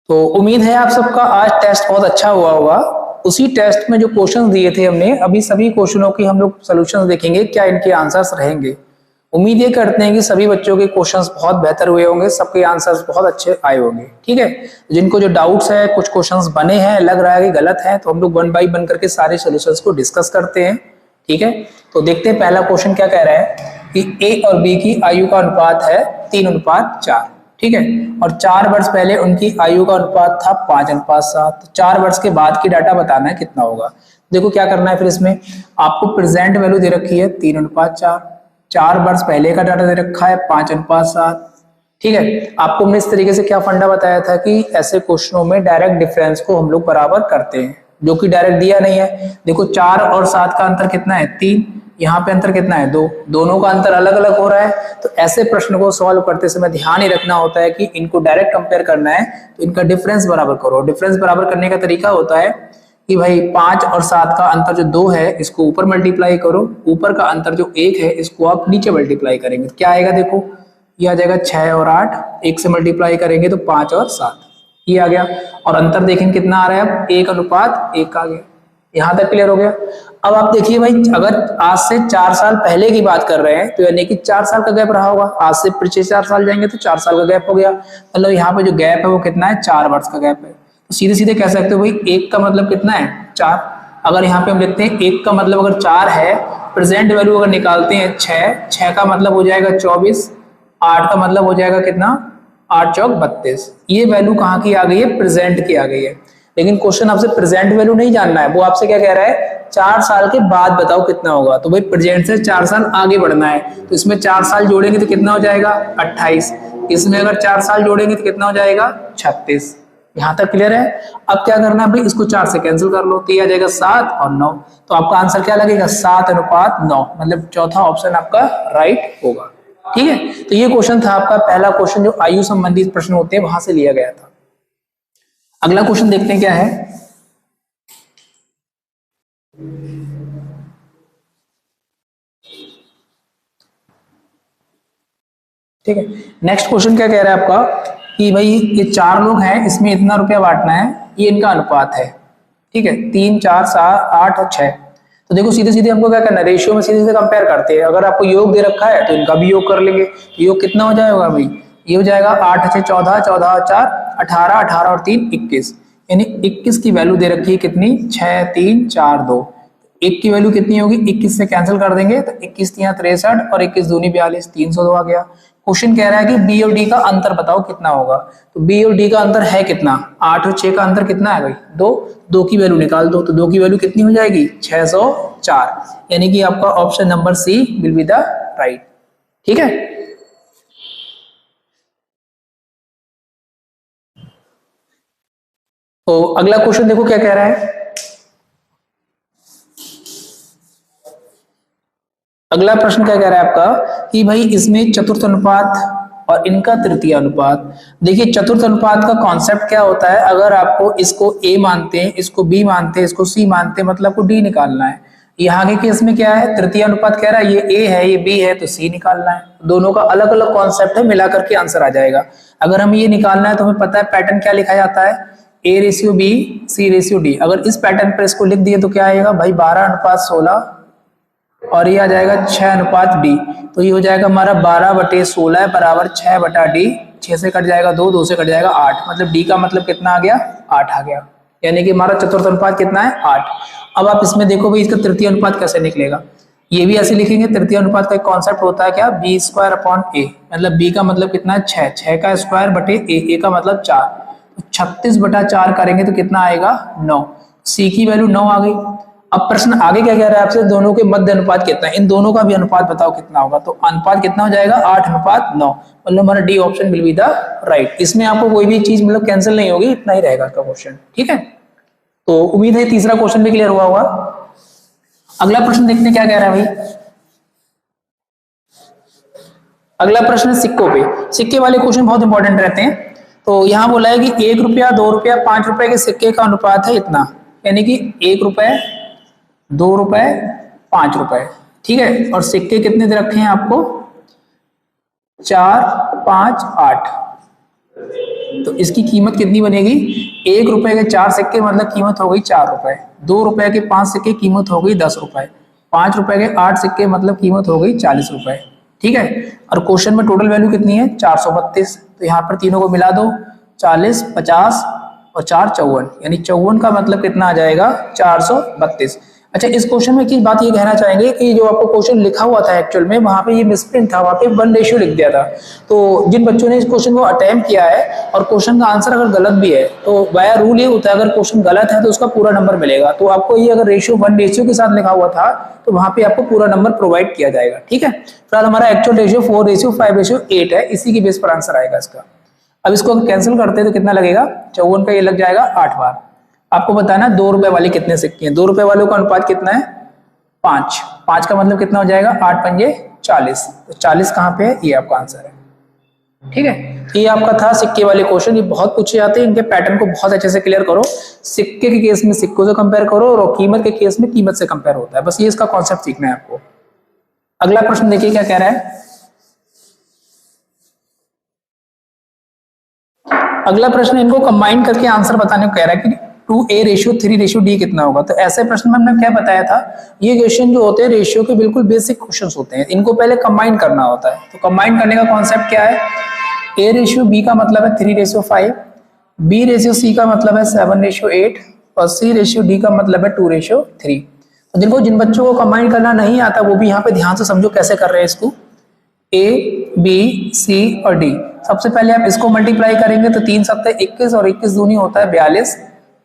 तो उम्मीद है आप सबका आज टेस्ट बहुत अच्छा हुआ होगा। उसी टेस्ट में जो क्वेश्चंस दिए थे हमने, अभी सभी क्वेश्चनों की हम लोग सॉल्यूशंस देखेंगे, क्या इनके आंसर्स रहेंगे। उम्मीद ये करते हैं कि सभी बच्चों के क्वेश्चंस बहुत बेहतर हुए होंगे, सबके आंसर्स बहुत अच्छे आए होंगे। ठीक है, जिनको जो डाउट्स है, कुछ क्वेश्चंस बने हैं, लग रहा है कि गलत है, तो हम लोग 1 बाय 1 करके सारे सॉल्यूशंस को डिस्कस करते हैं। ठीक है, तो देखते हैं पहला क्वेश्चन क्या कह रहा है कि ए और बी की आयु का अनुपात है 3:4। ठीक है, और 4 वर्ष पहले उनकी आयु का अनुपात था 5:7। 4 वर्ष के बाद की डाटा बताना है कितना होगा। देखो क्या करना है फिर, इसमें आपको प्रेजेंट वैल्यू दे रखी है 3:4, 4 वर्ष पहले का डाटा दे रखा है 5:7। ठीक है, आपको हमने इस तरीके से क्या फंडा बताया था कि ऐसे क्वेश्चनों में डायरेक्ट डिफरेंस को हम लोग बराबर करते हैं, जो कि डायरेक्ट दिया नहीं है। देखो 4 और 7 का अंतर कितना है, 3, यहाँ पे अंतर कितना है, 2, दोनों का अंतर अलग अलग हो रहा है। तो ऐसे प्रश्न को सॉल्व करते समय ध्यान ही रखना होता है कि इनको डायरेक्ट कंपेयर करना है, तो इनका डिफरेंस बराबर करो। डिफरेंस बराबर करने का तरीका होता है कि भाई 5 और 7 का अंतर जो 2 है, इसको ऊपर मल्टीप्लाई करो, ऊपर का अंतर जो 1 है, इसको आप नीचे मल्टीप्लाई करेंगे, क्या आएगा, देखो ये आ जाएगा 6 और 8, 1 से मल्टीप्लाई करेंगे तो 5 और 7, ये आ गया। और अंतर देखेंगे कितना आ रहा है, अब 1:1 आ गया। यहां तक क्लियर हो गया। अब आप देखिए भाई, अगर आज से 4 साल पहले की बात कर रहे हैं, तो यानी कि 4 साल का गैप रहा होगा। आज से पीछे 4 साल जाएंगे तो 4 साल का गैप हो गया, मतलब यहाँ पे जो गैप है वो कितना है, 4 वर्ष का गैप है। तो सीधे सीधे कह सकते हो भाई 1 का मतलब कितना है, 4। अगर यहाँ पे हम लिखते हैं 1 का मतलब अगर 4 है, प्रेजेंट वैल्यू अगर निकालते हैं 6 का मतलब हो जाएगा 24, 8 का मतलब हो जाएगा कितना, 8 चौक 32। ये वैल्यू कहाँ की आ गई है, प्रेजेंट की आ गई है। लेकिन क्वेश्चन आपसे प्रेजेंट वैल्यू नहीं जानना है, वो आपसे क्या कह रहा है, 4 साल के बाद बताओ कितना होगा। तो भाई प्रेजेंट से 4 साल आगे बढ़ना है, तो इसमें 4 साल जोड़ेंगे तो कितना हो जाएगा, 28। इसमें अगर 4 साल जोड़ेंगे तो कितना हो जाएगा, 36। यहां तक क्लियर है। अब क्या करना है भाई, इसको 4 से कैंसिल कर लो, तो ये आ जाएगा 7 और 9। तो आपका आंसर क्या लगेगा, 7:9, मतलब चौथा ऑप्शन आपका राइट होगा। ठीक है, तो ये क्वेश्चन था आपका पहला क्वेश्चन, जो आयु संबंधित प्रश्न होते हैं वहां से लिया गया था। अगला क्वेश्चन देखते हैं क्या है। ठीक है, नेक्स्ट क्वेश्चन क्या कह रहा है आपका कि भाई ये 4 लोग हैं, इसमें इतना रुपया बांटना है, ये इनका अनुपात है। ठीक है, 3, 4, 7, 8 और 6। तो देखो सीधे सीधे हमको क्या करना है, रेशियो में सीधे सीधे कंपेयर करते हैं। अगर आपको योग दे रखा है तो इनका भी योग कर लेंगे। तो योग कितना हो जाएगा भाई, ये हो जाएगा 8 6 14, 14 और 4 18, 18 और 3 21, यानी 21 की वैल्यू दे रखी है कितनी, 6 3 4 2। 1 की वैल्यू कितनी होगी, 21 से कैंसिल कर देंगे तो 21 3 63 और 21 दूनी 42, 302 आ गया। क्वेश्चन कह रहा है कि बी और डी का अंतर बताओ कितना होगा। तो बी और डी का अंतर है कितना, 8 और 6 का अंतर कितना है भाई, 2। 2 की वैल्यू निकाल दो, तो 2 की वैल्यू कितनी हो जाएगी, 604, यानी कि आपका option number C will be the right. ठीक है, तो अगला क्वेश्चन देखो क्या कह रहा है। अगला प्रश्न क्या कह रहा है आपका कि भाई इसमें चतुर्थ अनुपात और इनका तृतीय अनुपात। देखिए चतुर्थ अनुपात का कॉन्सेप्ट क्या होता है, अगर आपको इसको ए मानते हैं, इसको बी मानते हैं, इसको सी मानते हैं, मतलब को डी निकालना है। यहाँ के केस में क्या है, तृतीय अनुपात कह रहा है ये ए है, ये बी है, तो सी निकालना है। दोनों का अलग अलग कॉन्सेप्ट है, मिलाकर के आंसर आ जाएगा। अगर हम ये निकालना है तो हमें पता है पैटर्न क्या लिखा जाता है, A/B, C/D। अगर इस पैटर्न पर इसको लिख दिए तो क्या आएगा भाई, 12:16 और ये आ जाएगा 6:D। तो ये हो जाएगा हमारा 12/16 बराबर 6/D। 6 से कट जाएगा 2, 2 से कट जाएगा 8, मतलब डी का मतलब कितना आ गया, 8 आ गया। यानी कि हमारा चतुर्थ अनुपात कितना है, 8। अब आप इसमें देखो भाई इसका तृतीय अनुपात कैसे निकलेगा, ये भी ऐसे लिखेंगे। तृतीय अनुपात का एक कॉन्सेप्ट होता है क्या, B²/A, मतलब बी का मतलब कितना है 6, 6 का स्क्वायर बटे ए का मतलब 4, तो 36/4 करेंगे तो कितना आएगा, 9। सी की वैल्यू 9 आ गई। अब प्रश्न आगे क्या कह रहा है आपसे, दोनों के मध्य अनुपात कितना है, इन दोनों का भी अनुपात बताओ कितना होगा। तो अनुपात कितना हो जाएगा, 8:9, मतलब हमारा D option will be the right. इसमें आपको कोई भी चीज मतलब कैंसिल नहीं होगी, इतना ही रहेगा आपका क्वेश्चन। ठीक है, तो उम्मीद है तीसरा क्वेश्चन भी क्लियर हुआ होगा। अगला प्रश्न देखते क्या कह रहा है भाई। अगला प्रश्न सिक्कों पे, सिक्के वाले क्वेश्चन बहुत इंपॉर्टेंट रहते हैं। तो यहाँ बोला है कि 1 रुपया, 2 रुपया, 5 रुपए के सिक्के का अनुपात है इतना, यानी कि 1 रुपए, 2 रुपए, 5 रुपए। ठीक है, और सिक्के कितने दे रखे हैं आपको, 4 5 8। तो इसकी कीमत कितनी बनेगी, 1 रुपए के 4 सिक्के मतलब कीमत हो गई 4 रुपए, 2 रुपए के 5 सिक्के कीमत हो गई 10 रुपए, 5 रुपए के 8 सिक्के मतलब कीमत हो गई 40 रुपए। ठीक है, और क्वेश्चन में टोटल वैल्यू कितनी है 432, तो यहाँ पर तीनों को मिला दो, 40, 50 और 4 54, यानी 54 का मतलब कितना आ जाएगा 432। अच्छा, इस क्वेश्चन में एक बात ये कहना चाहेंगे कि जो आपको क्वेश्चन लिखा हुआ था एक्चुअल में वहां पे ये मिसप्रिंट था, वहां पे 1 रेशियो लिख दिया था। तो जिन बच्चों ने इस क्वेश्चन को अटेम्प्ट किया है और क्वेश्चन का आंसर अगर गलत भी है तो वाया रूल ये होता है अगर क्वेश्चन गलत है तो उसका पूरा नंबर मिलेगा। तो आपको ये अगर रेशियो 1 रेशियो के साथ लिखा हुआ था तो वहां पे आपको पूरा नंबर प्रोवाइड किया जाएगा। ठीक है, फिलहाल हमारा एक्चुअल रेशियो 4:5:8 है, इसी की बेस पर आंसर आएगा इसका। अब इसको कैंसिल करते हैं तो कितना लगेगा, 54 का ये लग जाएगा 8 बार। आपको बताना 2 रुपए वाली कितने सिक्के हैं, 2 रुपए वालों का अनुपात कितना है 5, 5 का मतलब कितना हो जाएगा 8 पंजे 40, तो 40 कहाँ पे है, ये आपका आंसर है। ठीक है, ये आपका था सिक्के वाले क्वेश्चन, ये बहुत पूछे जाते हैं, इनके पैटर्न को बहुत अच्छे से क्लियर करो। सिक्के के केस में सिक्कों से कंपेयर करो और कीमत के केस में कीमत से कंपेयर होता है, बस ये इसका कॉन्सेप्ट सीखना है आपको। अगला प्रश्न देखिए क्या कह रहा है। अगला प्रश्न इनको कंबाइन करके आंसर बताने को कह रहा है कि 2a:3:d कितना होगा। तो ऐसे प्रश्न में हमने क्या बताया था, ये क्वेश्चन जो होते हैं रेशियो के बिल्कुल बेसिक क्वेश्चंस होते हैं, इनको पहले कंबाइन करना होता है। तो कंबाइन करने का कॉन्सेप्ट क्या है, a:b का मतलब है 3:5, b:c का मतलब है 7:8 और c:d का मतलब है 2:3। तो जिन बच्चों को कंबाइन करना नहीं आता वो भी यहाँ पे ध्यान से समझो कैसे कर रहे हैं इसको। A, B, C और D, सबसे पहले आप इसको मल्टीप्लाई करेंगे तो 3 सत्ते 21 और 21 दूनी होता है 42।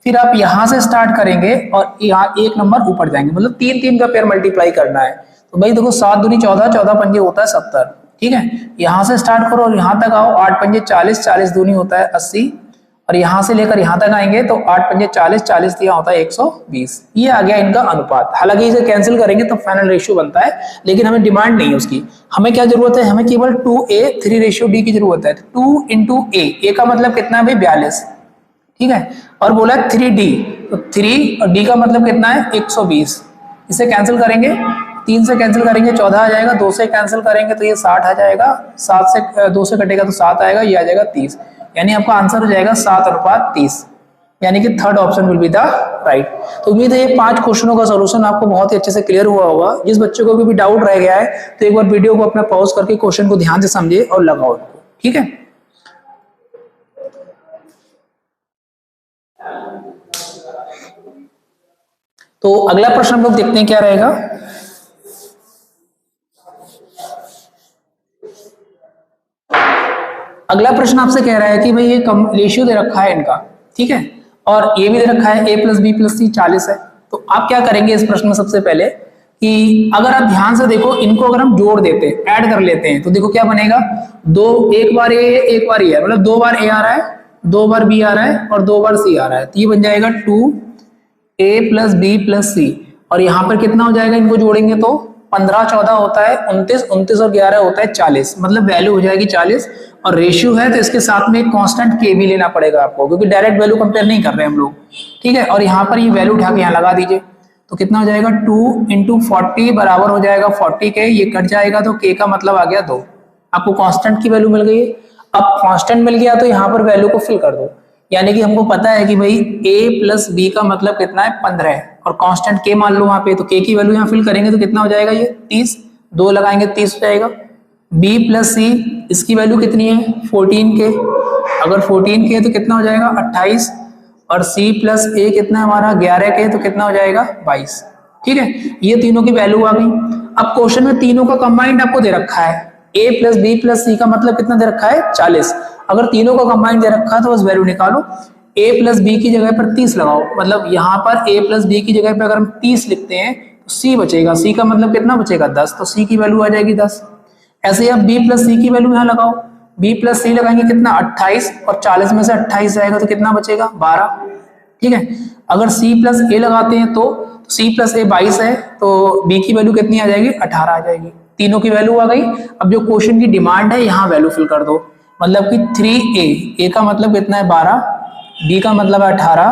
फिर आप यहां से स्टार्ट करेंगे और यहाँ एक नंबर ऊपर जाएंगे, मतलब 3 का पेयर मल्टीप्लाई करना है। तो भाई देखो 7 दूनी 14, 14 पंजे होता है 70। ठीक है, यहां से स्टार्ट करो और यहां तक आओ, 8 पंजे 40, 40 दूनी होता है 80 और यहां से लेकर यहां तक आएंगे तो 8 पंजे 40, 40 दिया होता है 120। ये आ गया इनका अनुपात। हालांकि इसे कैंसिल करेंगे तो फाइनल रेशियो बनता है, लेकिन हमें डिमांड नहीं है उसकी। हमें क्या जरूरत है, हमें केवल 2a:3:d की जरूरत है। 2 × a का मतलब कितना है भाई 42। ठीक है, और बोला 3d, तो 3 और d का मतलब कितना है 120। इसे कैंसिल करेंगे, 3 से कैंसिल करेंगे 14 आ जाएगा, 2 से कैंसिल करेंगे तो ये 60 आ जाएगा, 7 से 2 से कटेगा तो 7 आएगा, ये आ जाएगा 30। यानी आपका आंसर हो जाएगा 7:30, यानी कि third option will be the right. तो उम्मीद है ये 5 क्वेश्चनों का सॉल्यूशन आपको बहुत ही अच्छे से क्लियर हुआ होगा। जिस बच्चों को भी डाउट रह गया है तो एक बार वीडियो को अपना पॉज करके क्वेश्चन को ध्यान से समझे और लगाओ इनको। ठीक है, तो अगला प्रश्न हम लोग देखते हैं क्या रहेगा। अगला प्रश्न आपसे कह रहा है कि भाई ये कम रेशियो दे रखा है इनका, ठीक है, और ये भी दे रखा है a+b+c 40 है। तो आप क्या करेंगे इस प्रश्न में, सबसे पहले कि अगर आप ध्यान से देखो इनको अगर हम जोड़ देते हैं, ऐड कर लेते हैं, तो देखो क्या बनेगा, एक बार a एक बार ये, मतलब 2 बार a आ रहा है, 2 बार b आ रहा है और 2 बार c आ रहा है, तो ये बन जाएगा 2a+b+c। और यहाँ पर कितना हो जाएगा, इनको जोड़ेंगे तो 15 14 होता है 29, 29 और 11 होता है 40, मतलब वैल्यू हो जाएगी 40। और रेशियो है तो इसके साथ में एक कांस्टेंट के भी लेना पड़ेगा आपको, क्योंकि डायरेक्ट वैल्यू कंपेयर नहीं कर रहे हम लोग। ठीक है, और यहाँ पर ये वैल्यू उठा के यहाँ लगा दीजिए, तो कितना हो जाएगा 2 × 40 बराबर हो जाएगा 40 के, ये कट जाएगा तो k का मतलब आ गया 2। आपको कांस्टेंट की वैल्यू मिल गई है। अब कांस्टेंट मिल गया तो यहाँ पर वैल्यू को फिल कर दो, यानी कि हमको पता है कि भाई a+b का मतलब कितना है 15 है, और कांस्टेंट k मान लो वहां पे, तो k की वैल्यू यहाँ फिल करेंगे तो कितना हो जाएगा ये 30, 2 लगाएंगे 30 हो जाएगा। b+c इसकी वैल्यू कितनी है 14k, अगर 14k तो कितना हो जाएगा 28, और c+a कितना है हमारा 11k, तो कितना हो जाएगा 22। ठीक है, ये तीनों की वैल्यू आ गई। अब क्वेश्चन में तीनों का कंबाइंड आपको दे रखा है, a+b+c का मतलब कितना दे रखा है 40। अगर तीनों का कंबाइंड दे रखा है तो बस वैल्यू निकालो, a+b की जगह पर 30 लगाओ, मतलब यहाँ पर a+b की जगह पर अगर हम 30 लिखते हैं तो c बचेगा, c का मतलब कितना बचेगा 10, तो c की वैल्यू आ जाएगी 10। ऐसे ही आप b+c की वैल्यू यहाँ लगाओ, b+c लगाएंगे कितना 28, और 40 में से 28 जाएगा तो कितना बचेगा 12। ठीक है, अगर c+a लगाते हैं तो c+a 22 है, तो b की वैल्यू कितनी आ जाएगी 18 आ जाएगी। तीनों की वैल्यू आ गई। अब जो क्वेश्चन की डिमांड है यहाँ वैल्यू फिल कर दो, मतलब कि 3a, a का मतलब कितना है 12, b का मतलब है 18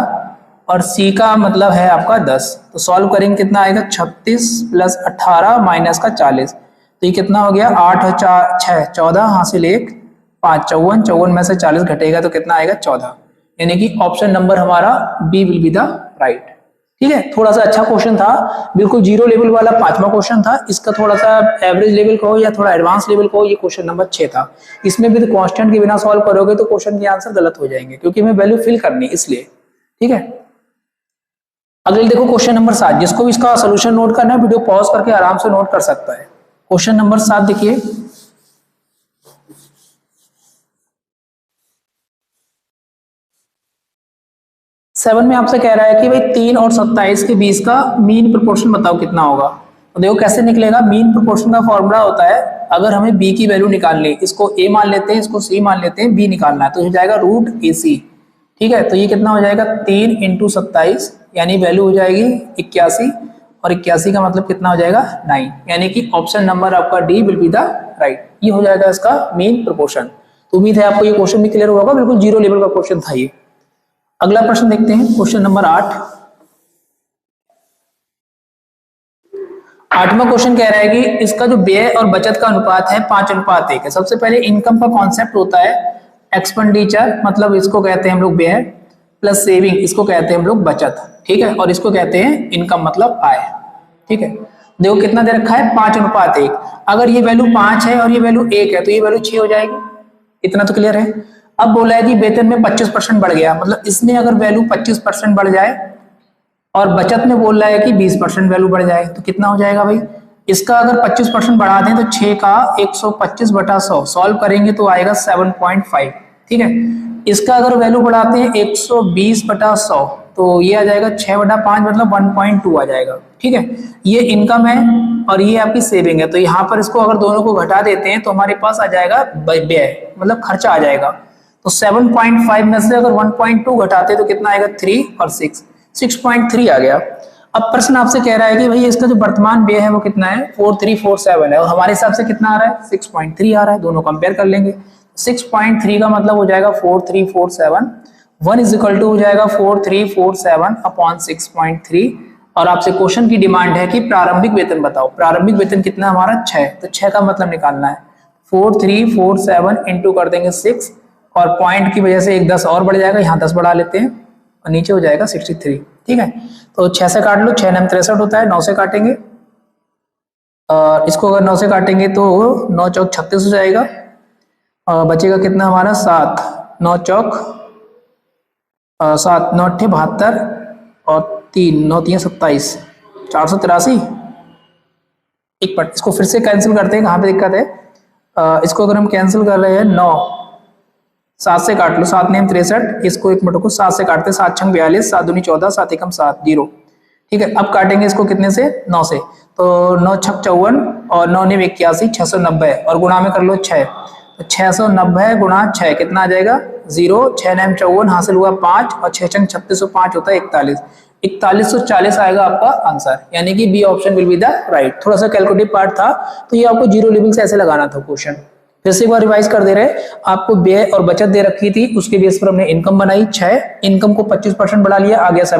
और c का मतलब है आपका 10। तो सॉल्व करेंगे कितना आएगा 36 + 18 - का 40, तो ये कितना हो गया 8 और 4 6 14 हासिल 1 5 54, 54 में से 40 घटेगा तो कितना आएगा 14, यानी कि ऑप्शन नंबर हमारा B will be the right. ठीक है, थोड़ा सा अच्छा क्वेश्चन था, बिल्कुल जीरो लेवल वाला 5वां क्वेश्चन था। इसका थोड़ा सा एवरेज लेवल का हो या थोड़ा एडवांस लेवल का हो, ये क्वेश्चन नंबर 6 था। इसमें भी तो कांस्टेंट के बिना सॉल्व करोगे तो क्वेश्चन के आंसर गलत हो जाएंगे, क्योंकि हमें वैल्यू फिल करनी इसलिए। ठीक है, अगले देखो क्वेश्चन नंबर 7, जिसको भी इसका सोल्यूशन नोट करना है वीडियो पॉज करके आराम से नोट कर सकता है। क्वेश्चन नंबर 7 देखिए, 7 में आपसे कह रहा है कि भाई 3 और 27 के बीच का मीन प्रोपोर्शन बताओ कितना होगा। तो देखो कैसे निकलेगा। मीन प्रोपोर्शन का फॉर्मूला होता है, अगर हमें बी की वैल्यू निकालनी, इसको ए मान लेते हैं, इसको सी मान लेते हैं, बी निकालना है तो हो जाएगा रूट ए सी। ठीक है, तो ये कितना हो जाएगा 3 × 27, यानी वैल्यू हो जाएगी 81, और 81 का मतलब कितना हो जाएगा 9, यानी कि ऑप्शन नंबर आपका D will be the right. ये हो जाएगा इसका मीन प्रोपोर्शन। तो उम्मीद है आपको ये क्वेश्चन भी क्लियर होगा, बिल्कुल जीरो लेवल का क्वेश्चन था ये। अगला प्रश्न देखते हैं, क्वेश्चन नंबर 8। 8वां क्वेश्चन कह रहा है कि इसका जो व्यय और बचत का अनुपात है 5:1 है। सबसे पहले इनकम का कॉन्सेप्ट होता है एक्सपेंडिचर, मतलब इसको कहते हैं हम लोग व्यय, प्लस सेविंग इसको कहते हैं हम लोग बचत। ठीक है, और इसको कहते हैं इनकम मतलब आय। ठीक है, देखो कितना दे रखा है 5:1। अगर ये वैल्यू 5 है और ये वैल्यू 1 है तो ये वैल्यू 6 हो जाएगी। इतना तो क्लियर है। अब बोला है कि वेतन में 25% बढ़ गया, मतलब इसमें अगर वैल्यू 25% बढ़ जाए और बचत में बोल रहा है कि 20% वैल्यू बढ़ जाए तो कितना हो जाएगा भाई। इसका अगर 25% बढ़ा दें तो 6 का 125/100 सॉल्व करेंगे तो आएगा 7.5। ठीक है, इसका अगर वैल्यू बढ़ाते हैं 120/100 तो ये आ जाएगा 6/5, मतलब 1.2 आ जाएगा। ठीक है, ये इनकम है और ये आपकी सेविंग है, तो यहाँ पर इसको अगर दोनों को घटा देते हैं तो हमारे पास आ जाएगा व्यय, मतलब खर्चा आ जाएगा। तो 7.5 में से अगर 1.2 घटाते तो कितना आएगा 3 और 6.3 आ गया। अब प्रश्न आपसे कह रहा है कि भाई इसका जो वर्तमान व्यय है वो कितना है 4347 है, और हमारे हिसाब से कितना आ रहा है 6.3 आ रहा है। दोनों कंपेयर कर लेंगे, 6.3 का मतलब हो जाएगा 4347, 1 इज इक्वल टू हो जाएगा 4347/6.3। और आपसे क्वेश्चन की डिमांड है कि प्रारंभिक वेतन बताओ। प्रारंभिक वेतन कितना हमारा 6, तो 6 का मतलब निकालना है 4347 इंटू कर देंगे 6, और पॉइंट की वजह से एक 10 और बढ़ जाएगा, यहाँ 10 बढ़ा लेते हैं और नीचे हो जाएगा 63। ठीक है, तो 6 से काट लो, 6 9 63 होता है, 9 से काटेंगे और इसको अगर 9 से काटेंगे तो 9 चौक 36 हो जाएगा, और बचेगा कितना हमारा 7, 9 चौक 7, 9 अट्ठे 72 और 3, 9 3 27, 483। एक पट इसको फिर से कैंसिल करते हैं, कहाँ पे दिक्कत है। इसको अगर हम कैंसिल कर रहे हैं 9, 7 से काट लो, 7 9 63, इसको 1 मिनट को 7 से काटते हैं, 7 6 42, 7 दूनी 14, 7 1 7 0। ठीक है, अब काटेंगे इसको कितने से 9 से, तो 9 6 54 और 9 9 81, 690, और गुणा में कर लो 6, तो 690 गुणा 6 कितना आ जाएगा 0, 6 9 54 हासिल हुआ 5 और 6 6 3605 होता है 41, 4140 आएगा आपका आंसर, यानी कि B option will be the right. थोड़ा सा कैलकुलेटिव पार्ट था, तो ये आपको जीरो लेवल से ऐसे लगाना था क्वेश्चन। फिर से एक बार रिवाइज कर दे रहे, आपको व्यय और बचत दे रखी थी, उसके बेस पर हमने इनकम बनाई 6, इनकम को 25% बढ़ा लिया, आ गया 7।